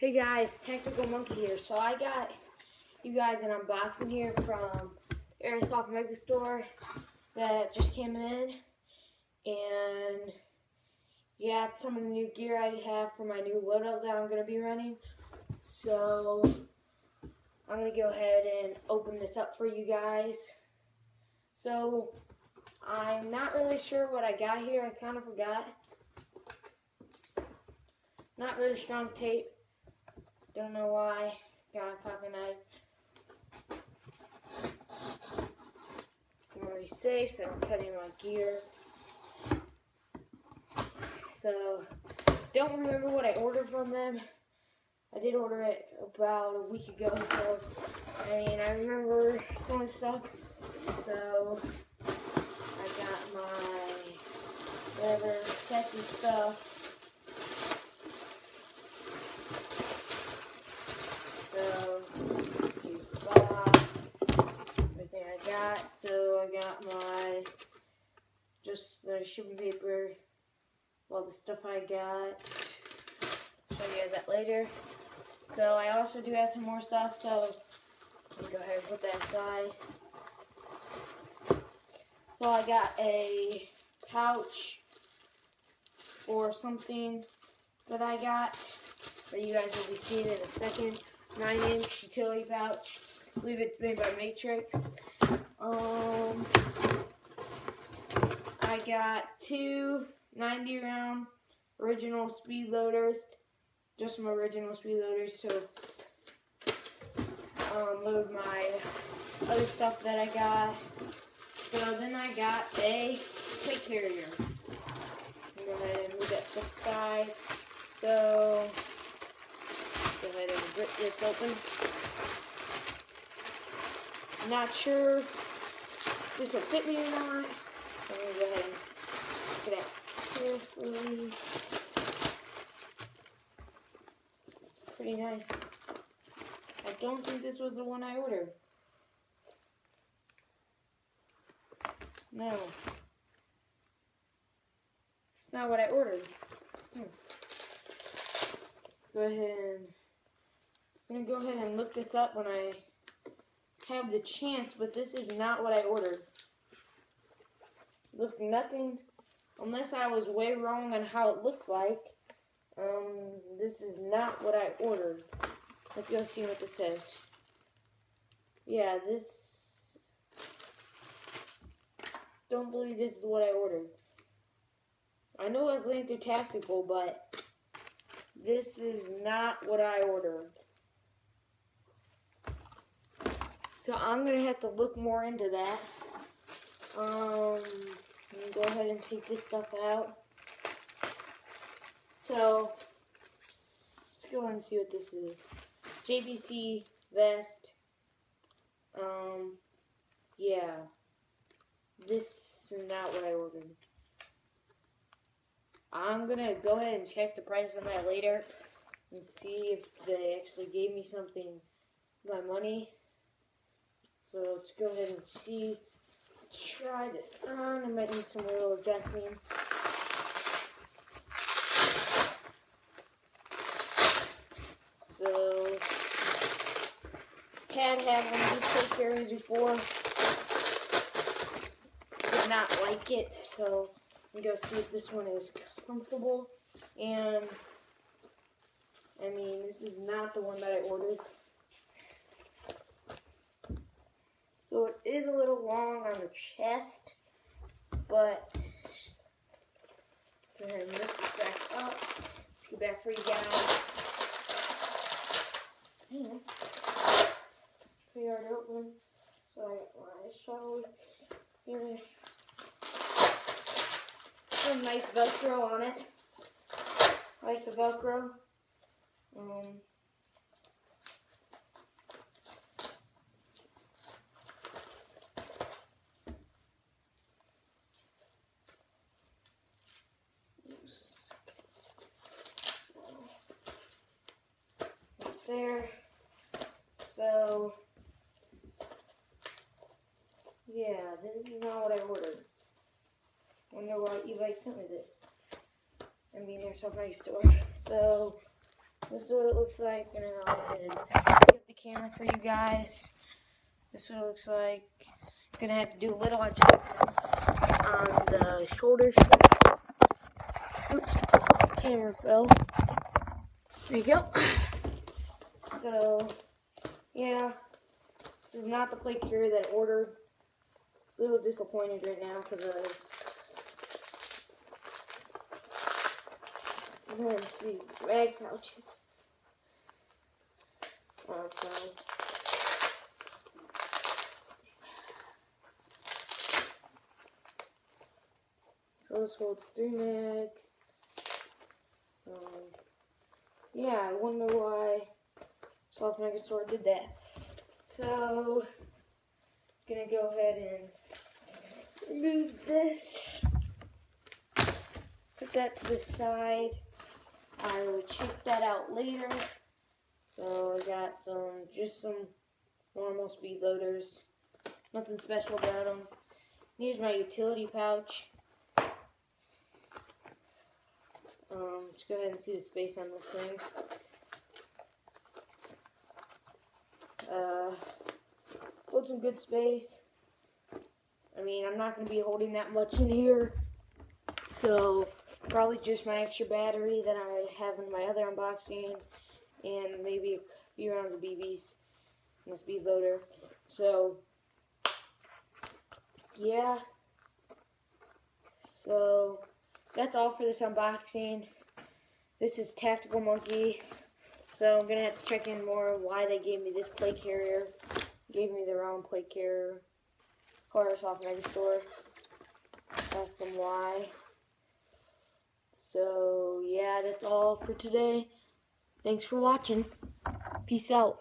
Hey guys, Technical Monkey here. So I got you guys an unboxing here from AirsoftmegaStore that just came in, and yeah, it's some of the new gear I have for my new loadout that I'm going to be running. So I'm going to go ahead and open this up for you guys. So I'm not really sure what I got here. I kind of forgot. Not really strong tape. Don't know why. Got a pocket knife. I'm already safe, so I'm cutting my gear. So, don't remember what I ordered from them. I did order it about a week ago, so I remember some of the stuff. So, I got my whatever sexy stuff. So, here's the box, everything I got. So I got my, just the shipping paper, all the stuff I got. I'll show you guys that later. So I also do have some more stuff, so let me go ahead and put that aside. So I got a pouch or something that I got that you guys will be seeing in a second. 9-inch utility pouch. I believe it's made by Matrix. I got two 90-round original speed loaders. Just some original speed loaders to load my other stuff that I got. So then I got a plate carrier. I'm going to go ahead and move that stuff aside. So go ahead and rip this open. I'm not sure if this will fit me or not, so I'm going to go ahead and get it carefully. Pretty nice. I don't think this was the one I ordered. No. It's not what I ordered. Go ahead and I'm going to go ahead and look this up when I have the chance, but this is not what I ordered. Look, nothing, unless I was way wrong on how it looked like, this is not what I ordered. Let's go see what this says. Yeah, this, don't believe this is what I ordered. I know it was Lantern Tactical, but this is not what I ordered. So I'm going to have to look more into that. Let me go ahead and take this stuff out. So, let's go and see what this is. JBC vest. Yeah. This is not what I ordered. I'm going to go ahead and check the price on that later and see if they actually gave me something for my money. So let's go ahead and see. Try this on. I might need some little adjusting. So, had one of these plate carriers before. Did not like it, so I'm going to see if this one is comfortable. And this is not the one that I ordered. So it is a little long on the chest, but go ahead and lift this back up. Let's get back for you guys. Yes. Pretty hard to open. So I got my shovel here. Some nice Velcro on it. I like the Velcro. There. So, yeah, this is not what I ordered. Wonder why Evike sent me this. AirsoftmegaStore. So, This is what it looks like. I'm gonna go ahead and pick up the camera for you guys. This is what it looks like. Gonna have to do a little adjustment on the shoulder strap. Oops, camera fell. There you go. So, yeah, this is not the plate carrier that I ordered. A little disappointed right now because let's see, rag pouches. Outside. So this holds 3 mags. So yeah, I wonder why AirsoftmegaStore did that. So gonna go ahead and remove this. Put that to the side. I will check that out later. So I got just some normal speed loaders. Nothing special about them. Here's my utility pouch. Let's go ahead and see the space on this thing. Hold some good space. I mean, I'm not going to be holding that much in here. So, probably just my extra battery that I have in my other unboxing. And maybe a few rounds of BBs and a speed loader. So, yeah. So, that's all for this unboxing. This is Tactical Monkey. So, I'm going to have to check in more on why they gave me this plate carrier. Gave me the wrong plate carrier for AirsoftmegaStore. Ask them why. So, yeah, that's all for today. Thanks for watching. Peace out.